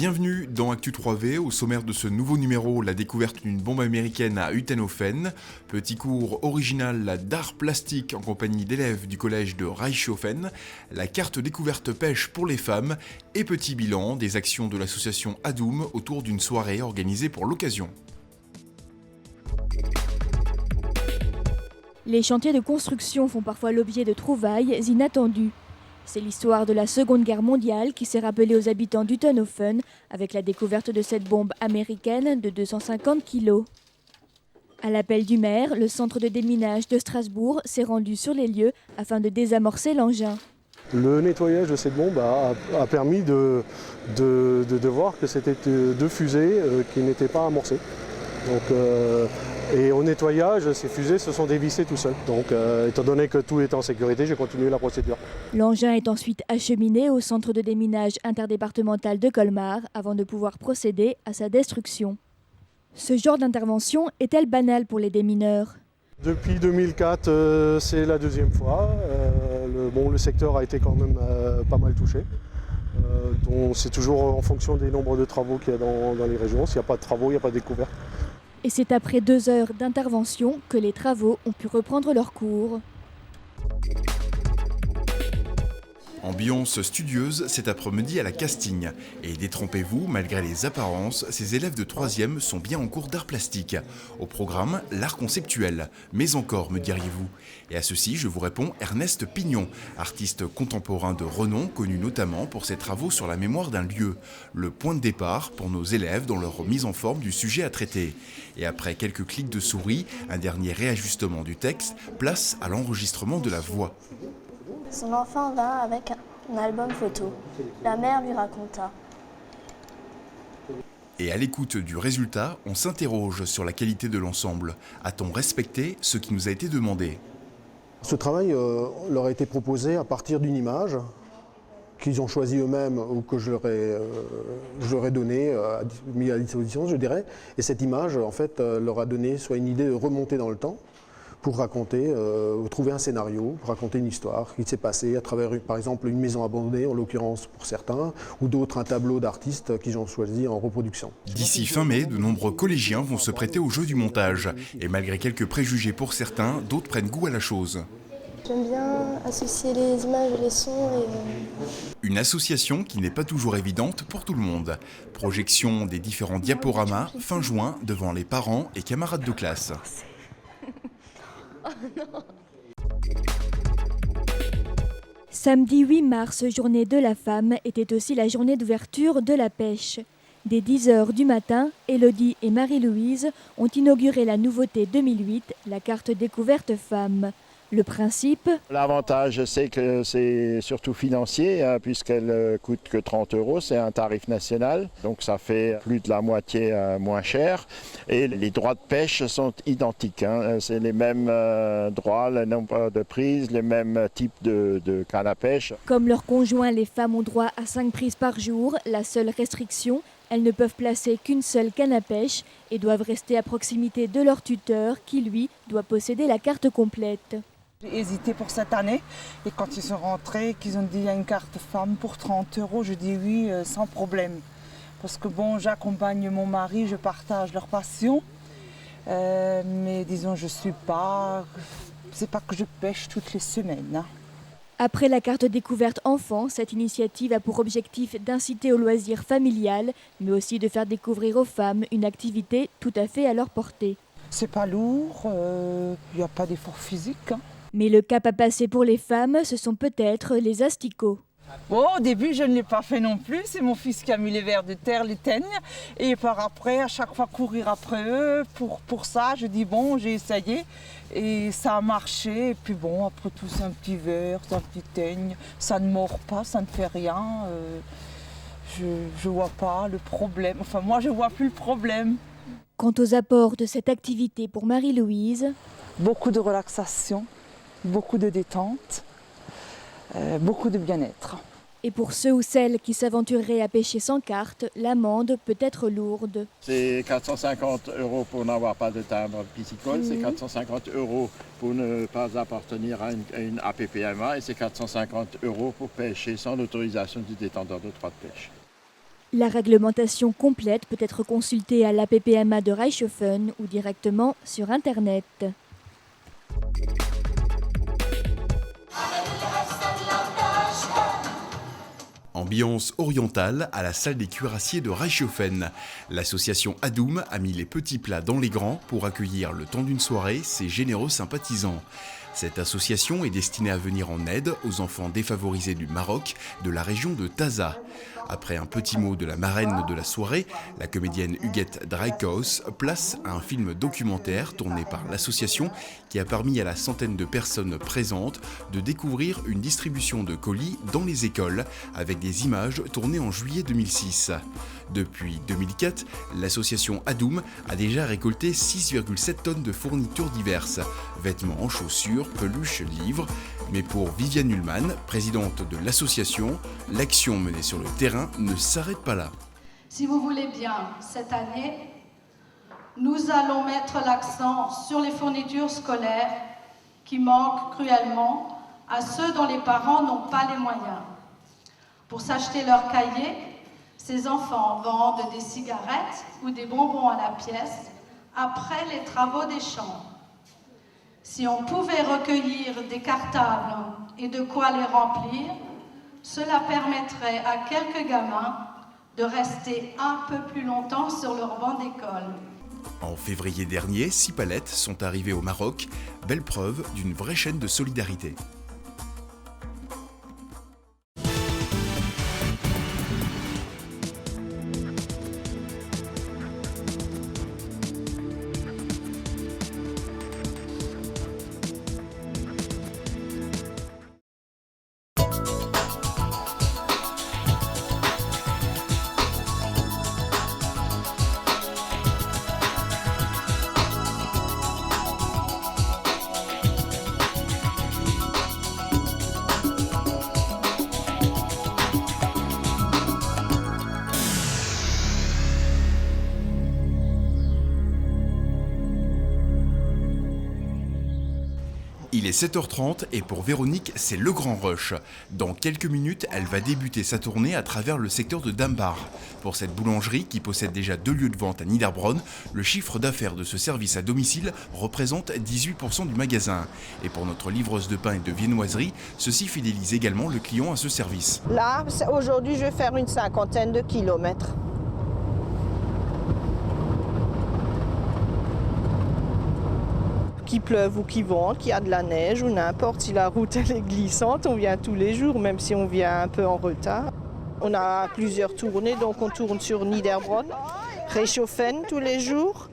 Bienvenue dans Actu 3V, au sommaire de ce nouveau numéro, la découverte d'une bombe américaine à Utenhofen, petit cours original d'art plastique en compagnie d'élèves du collège de Reichshofen, la carte découverte pêche pour les femmes et petit bilan des actions de l'association Adoum autour d'une soirée organisée pour l'occasion. Les chantiers de construction font parfois l'objet de trouvailles inattendues. C'est l'histoire de la Seconde Guerre mondiale qui s'est rappelée aux habitants d'Utenhofen avec la découverte de cette bombe américaine de 250 kg. À l'appel du maire, le centre de déminage de Strasbourg s'est rendu sur les lieux afin de désamorcer l'engin. Le nettoyage de cette bombe a permis de voir que c'était deux fusées qui n'étaient pas amorcées. Et au nettoyage, ces fusées se sont dévissées tout seuls. Donc, étant donné que tout est en sécurité, j'ai continué la procédure. L'engin est ensuite acheminé au centre de déminage interdépartemental de Colmar avant de pouvoir procéder à sa destruction. Ce genre d'intervention est-elle banale pour les démineurs ? Depuis 2004, c'est la deuxième fois. Le secteur a été quand même pas mal touché. Donc, c'est toujours en fonction des nombres de travaux qu'il y a dans les régions. S'il n'y a pas de travaux, il n'y a pas de découverte. Et c'est après 2 heures d'intervention que les travaux ont pu reprendre leur cours. Ambiance studieuse cet après-midi à la Castigne. Et détrompez-vous, malgré les apparences, ces élèves de 3e sont bien en cours d'art plastique. Au programme, l'art conceptuel. Mais encore, me diriez-vous. Et à ceci, je vous réponds Ernest Pignon, artiste contemporain de renom, connu notamment pour ses travaux sur la mémoire d'un lieu. Le point de départ pour nos élèves dans leur mise en forme du sujet à traiter. Et après quelques clics de souris, un dernier réajustement du texte, place à l'enregistrement de la voix. Son enfant vint avec un album photo. La mère lui raconta. Et à l'écoute du résultat, on s'interroge sur la qualité de l'ensemble. A-t-on respecté ce qui nous a été demandé ? Ce travail leur a été proposé à partir d'une image qu'ils ont choisie eux-mêmes ou que je leur ai donnée, mis à disposition, je dirais. Et cette image, en fait, leur a donné soit une idée de remonter dans le temps, pour raconter, trouver un scénario, pour raconter une histoire qui s'est passée à travers, par exemple, une maison abandonnée, en l'occurrence pour certains, ou d'autres, un tableau d'artistes qu'ils ont choisi en reproduction. D'ici fin mai, de nombreux collégiens vont se prêter au jeu du montage. Et malgré quelques préjugés pour certains, d'autres prennent goût à la chose. J'aime bien associer les images et les sons. Une association qui n'est pas toujours évidente pour tout le monde. Projection des différents diaporamas fin juin devant les parents et camarades de classe. Samedi 8 mars, journée de la femme, était aussi la journée d'ouverture de la pêche. Dès 10h du matin, Élodie et Marie-Louise ont inauguré la nouveauté 2008, la carte découverte femmes. Le principe ? L'avantage, c'est que c'est surtout financier, puisqu'elle coûte que 30 €, c'est un tarif national, donc ça fait plus de la moitié moins cher. Et les droits de pêche sont identiques, c'est les mêmes droits, le nombre de prises, les mêmes types de canne à pêche. Comme leurs conjoints, les femmes ont droit à 5 prises par jour. La seule restriction, elles ne peuvent placer qu'une seule canne à pêche et doivent rester à proximité de leur tuteur qui, lui, doit posséder la carte complète. J'ai hésité pour cette année et quand ils sont rentrés, qu'ils ont dit il y a une carte femme pour 30 €, je dis oui, sans problème. Parce que bon, j'accompagne mon mari, je partage leur passion, mais disons, c'est pas que je pêche toutes les semaines. Après la carte découverte enfant, cette initiative a pour objectif d'inciter au loisir familial, mais aussi de faire découvrir aux femmes une activité tout à fait à leur portée. C'est pas lourd, il n'y a pas d'effort physique. Mais le cap à passer pour les femmes, ce sont peut-être les asticots. Bon, au début, je ne l'ai pas fait non plus. C'est mon fils qui a mis les vers de terre, les teignes. Et par après, à chaque fois courir après eux, pour ça, je dis bon, j'ai essayé. Et ça a marché. Et puis bon, après tout, c'est un petit verre, c'est un petit teigne. Ça ne mord pas, ça ne fait rien. Je vois pas le problème. Enfin, moi, je vois plus le problème. Quant aux apports de cette activité pour Marie-Louise, beaucoup de relaxation, beaucoup de détente, beaucoup de bien-être. Et pour ceux ou celles qui s'aventureraient à pêcher sans carte, l'amende peut être lourde. C'est 450 € pour n'avoir pas de timbre piscicole, c'est 450 € pour ne pas appartenir à une APPMA et c'est 450 € pour pêcher sans l'autorisation du détenteur de droit de pêche. La réglementation complète peut être consultée à l'APPMA de Reichshofen ou directement sur Internet. Ambiance orientale à la salle des cuirassiers de Reichshofen. L'association Adoum a mis les petits plats dans les grands pour accueillir le temps d'une soirée ses généreux sympathisants. Cette association est destinée à venir en aide aux enfants défavorisés du Maroc, de la région de Taza. Après un petit mot de la marraine de la soirée, la comédienne Huguette Drijkhuis place un film documentaire tourné par l'association qui a permis à la centaine de personnes présentes de découvrir une distribution de colis dans les écoles avec des images tournées en juillet 2006. Depuis 2004, l'association Adoum a déjà récolté 6,7 tonnes de fournitures diverses, vêtements, chaussures, peluches, livres. Mais pour Viviane Ullmann, présidente de l'association, l'action menée sur le terrain ne s'arrête pas là. Si vous voulez bien, cette année, nous allons mettre l'accent sur les fournitures scolaires qui manquent cruellement à ceux dont les parents n'ont pas les moyens. Pour s'acheter leurs cahiers, ces enfants vendent des cigarettes ou des bonbons à la pièce après les travaux des champs. Si on pouvait recueillir des cartables et de quoi les remplir, cela permettrait à quelques gamins de rester un peu plus longtemps sur leur banc d'école. En février dernier, 6 palettes sont arrivées au Maroc, belle preuve d'une vraie chaîne de solidarité. Il est 7h30 et pour Véronique, c'est le grand rush. Dans quelques minutes, elle va débuter sa tournée à travers le secteur de Dambar. Pour cette boulangerie, qui possède déjà 2 lieux de vente à Niederbronn, le chiffre d'affaires de ce service à domicile représente 18% du magasin. Et pour notre livreuse de pain et de viennoiserie, ceci fidélise également le client à ce service. Là, aujourd'hui, je vais faire une 50aine de kilomètres. Qu'il pleuve ou qu'il vente, qu'il y a de la neige ou n'importe, si la route elle est glissante, on vient tous les jours, même si on vient un peu en retard. On a plusieurs tournées, donc on tourne sur Niederbronn, Reichshofen tous les jours.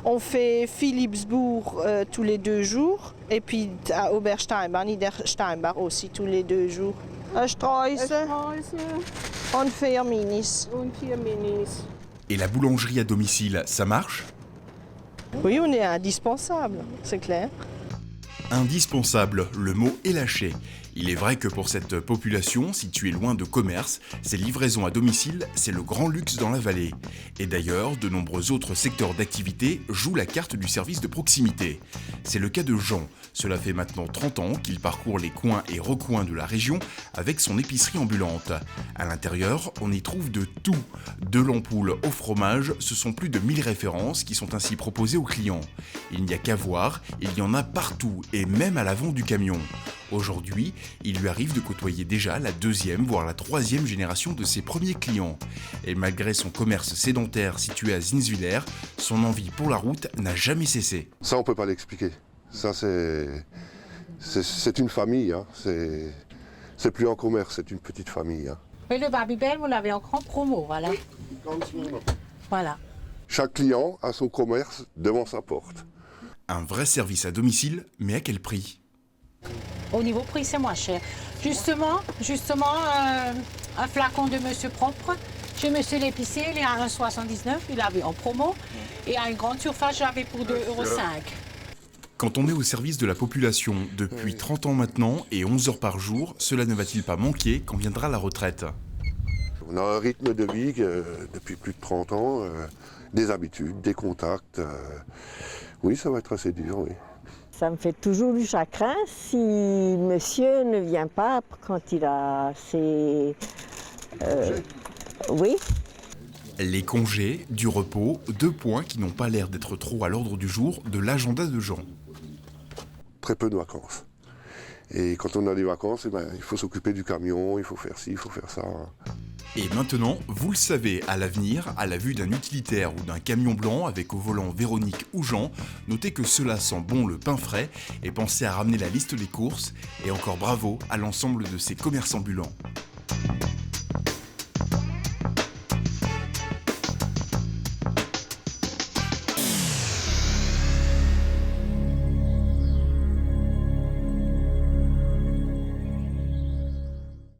On fait Philipsbourg tous les 2 jours et puis à Obersteinbach, Niedersteinbach aussi tous les 2 jours. Streuse und 4 Minis. Et la boulangerie à domicile, ça marche ? Oui, on est indispensable, c'est clair. Indispensable, le mot est lâché. Il est vrai que pour cette population, située loin de commerce, ces livraisons à domicile, c'est le grand luxe dans la vallée. Et d'ailleurs, de nombreux autres secteurs d'activité jouent la carte du service de proximité. C'est le cas de Jean. Cela fait maintenant 30 ans qu'il parcourt les coins et recoins de la région avec son épicerie ambulante. À l'intérieur, on y trouve de tout. De l'ampoule au fromage, ce sont plus de 1000 références qui sont ainsi proposées aux clients. Il n'y a qu'à voir, il y en a partout et même à l'avant du camion. Aujourd'hui, il lui arrive de côtoyer déjà la 2e, voire la 3e génération de ses premiers clients. Et malgré son commerce sédentaire situé à Zinswiller, son envie pour la route n'a jamais cessé. Ça, on ne peut pas l'expliquer. Ça, c'est une famille. Hein. C'est plus un commerce, c'est une petite famille. Hein. Oui, le Babybel, vous l'avez en grande promo, voilà. Voilà. Chaque client a son commerce devant sa porte. Un vrai service à domicile, mais à quel prix ? Au niveau prix, c'est moins cher. Justement, un flacon de Monsieur Propre, chez Monsieur l'épicier, il est à 1,79 €, il avait en promo. Et à une grande surface, j'avais pour 2,05 €. Quand on est au service de la population depuis 30 ans maintenant et 11 heures par jour, cela ne va-t-il pas manquer quand viendra la retraite ? On a un rythme de vie depuis plus de 30 ans, des habitudes, des contacts. Oui, ça va être assez dur, oui. Ça me fait toujours du chagrin si monsieur ne vient pas quand il a ses... oui, Les congés, du repos, 2 points qui n'ont pas l'air d'être trop à l'ordre du jour de l'agenda de Jean. Très peu de vacances. Et quand on a des vacances, il faut s'occuper du camion, il faut faire ci, il faut faire ça. Et maintenant, vous le savez, à l'avenir, à la vue d'un utilitaire ou d'un camion blanc avec au volant Véronique ou Jean, notez que cela sent bon le pain frais et pensez à ramener la liste des courses. Et encore bravo à l'ensemble de ces commerçants ambulants.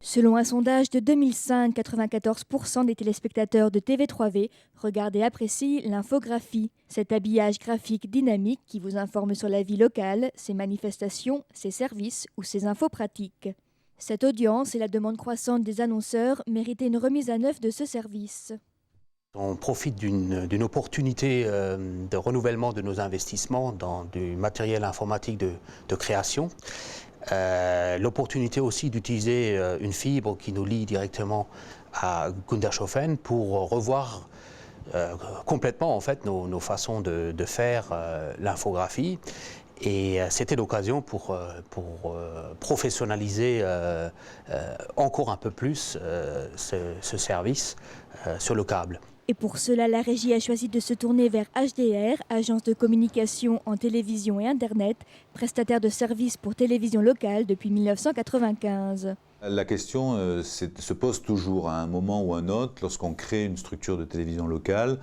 Selon un sondage de 2005, 94% des téléspectateurs de TV3V regardent et apprécient l'infographie, cet habillage graphique dynamique qui vous informe sur la vie locale, ses manifestations, ses services ou ses infos pratiques. Cette audience et la demande croissante des annonceurs méritaient une remise à neuf de ce service. On profite d'une opportunité de renouvellement de nos investissements dans du matériel informatique de création. L'opportunité aussi d'utiliser une fibre qui nous lie directement à Gundershofen pour revoir complètement en fait nos façons de faire l'infographie. Et c'était l'occasion pour professionnaliser encore un peu plus ce service sur le câble. Et pour cela, la régie a choisi de se tourner vers HDR, agence de communication en télévision et Internet, prestataire de services pour télévision locale depuis 1995. La question se pose toujours à un moment ou à un autre. Lorsqu'on crée une structure de télévision locale,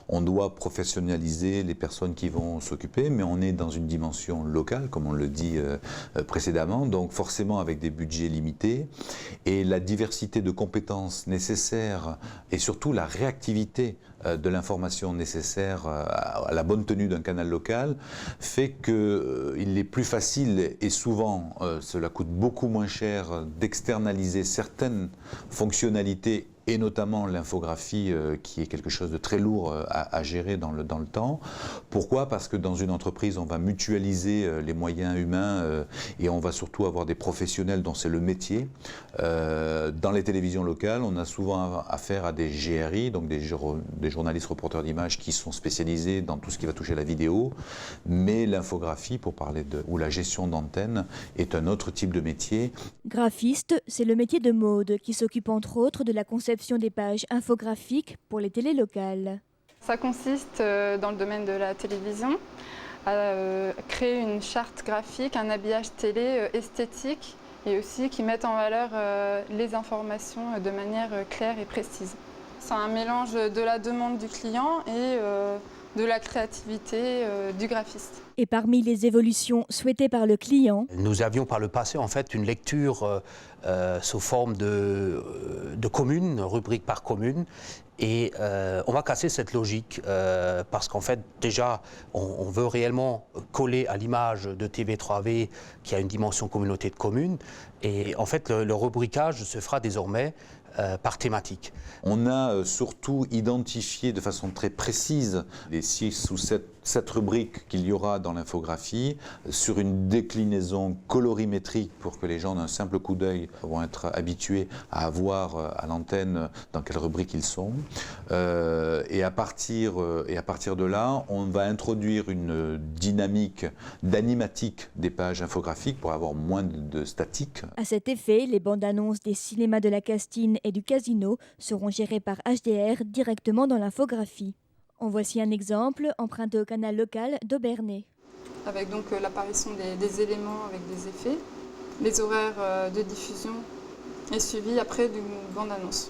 on doit professionnaliser les personnes qui vont s'occuper, mais on est dans une dimension locale, comme on le dit précédemment, donc forcément avec des budgets limités. Et la diversité de compétences nécessaires et surtout la réactivité de l'information nécessaire à la bonne tenue d'un canal local fait qu'il est plus facile et souvent cela coûte beaucoup moins cher d'externaliser certaines fonctionnalités et notamment l'infographie qui est quelque chose de très lourd à gérer dans le temps. Pourquoi ? Parce que dans une entreprise, on va mutualiser les moyens humains et on va surtout avoir des professionnels dont c'est le métier. Dans les télévisions locales, on a souvent affaire à des GRI, donc des journalistes reporters d'images qui sont spécialisés dans tout ce qui va toucher la vidéo, mais l'infographie, pour parler ou la gestion d'antenne, est un autre type de métier. Graphiste, c'est le métier de Maude qui s'occupe entre autres de la conception des pages infographiques pour les télés locales. Ça consiste dans le domaine de la télévision à créer une charte graphique, un habillage télé esthétique et aussi qui mette en valeur les informations de manière claire et précise. C'est un mélange de la demande du client et de la créativité du graphiste. Et parmi les évolutions souhaitées par le client, nous avions par le passé en fait une lecture sous forme de communes, rubrique par commune, et on va casser cette logique parce qu'en fait déjà on veut réellement coller à l'image de TV3V qui a une dimension communauté de communes, et en fait le rubricage se fera désormais par thématique. On a surtout identifié de façon très précise les 6 ou 7 rubriques qu'il y aura dans l'infographie sur une déclinaison colorimétrique pour que les gens d'un simple coup d'œil vont être habitués à voir à l'antenne dans quelle rubrique ils sont. Et à partir de là, on va introduire une dynamique d'animatique des pages infographiques pour avoir moins de statique. À cet effet, les bandes annonces des cinémas de la Castine et du Casino seront gérées par HDR directement dans l'infographie. En voici un exemple emprunté au canal local d'Aubernay. Avec donc l'apparition des éléments avec des effets, les horaires de diffusion et suivi après d'une bande-annonce.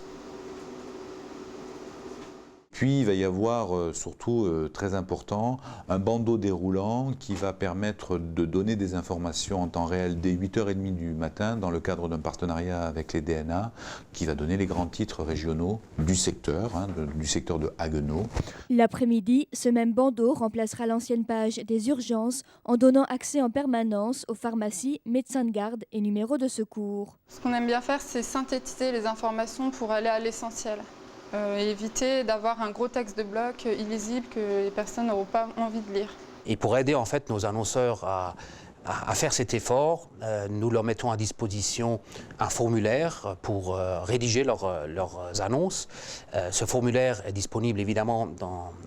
Puis il va y avoir surtout, très important, un bandeau déroulant qui va permettre de donner des informations en temps réel dès 8h30 du matin dans le cadre d'un partenariat avec les DNA qui va donner les grands titres régionaux du secteur, du secteur de Haguenau. L'après-midi, ce même bandeau remplacera l'ancienne page des urgences en donnant accès en permanence aux pharmacies, médecins de garde et numéros de secours. Ce qu'on aime bien faire, c'est synthétiser les informations pour aller à l'essentiel. Et éviter d'avoir un gros texte de bloc illisible que les personnes n'auront pas envie de lire. Et pour aider en fait nos annonceurs à faire cet effort, nous leur mettons à disposition un formulaire pour rédiger leurs annonces. Ce formulaire est disponible évidemment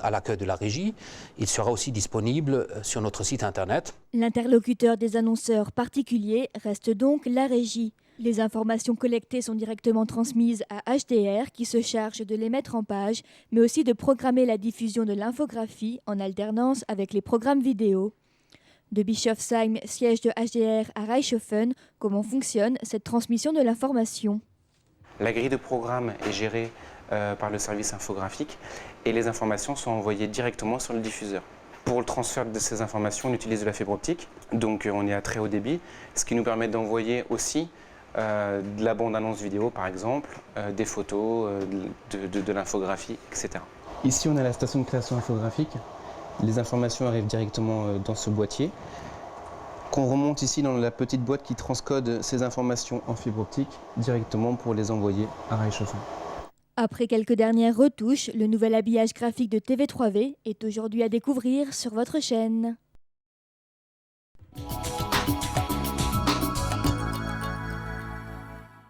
à l'accueil de la régie. Il sera aussi disponible sur notre site internet. L'interlocuteur des annonceurs particuliers reste donc la régie. Les informations collectées sont directement transmises à HDR qui se charge de les mettre en page, mais aussi de programmer la diffusion de l'infographie en alternance avec les programmes vidéo. De Bischofsheim, siège de HDR à Reichshofen, comment fonctionne cette transmission de l'information? La grille de programme est gérée par le service infographique et les informations sont envoyées directement sur le diffuseur. Pour le transfert de ces informations, on utilise de la fibre optique, donc on est à très haut débit, ce qui nous permet d'envoyer aussi de la bande-annonce vidéo par exemple, des photos, de l'infographie, etc. Ici on a la station de création infographique. Les informations arrivent directement dans ce boîtier, qu'on remonte ici dans la petite boîte qui transcode ces informations en fibre optique directement pour les envoyer à Reichshofen. Après quelques dernières retouches, le nouvel habillage graphique de TV3V est aujourd'hui à découvrir sur votre chaîne.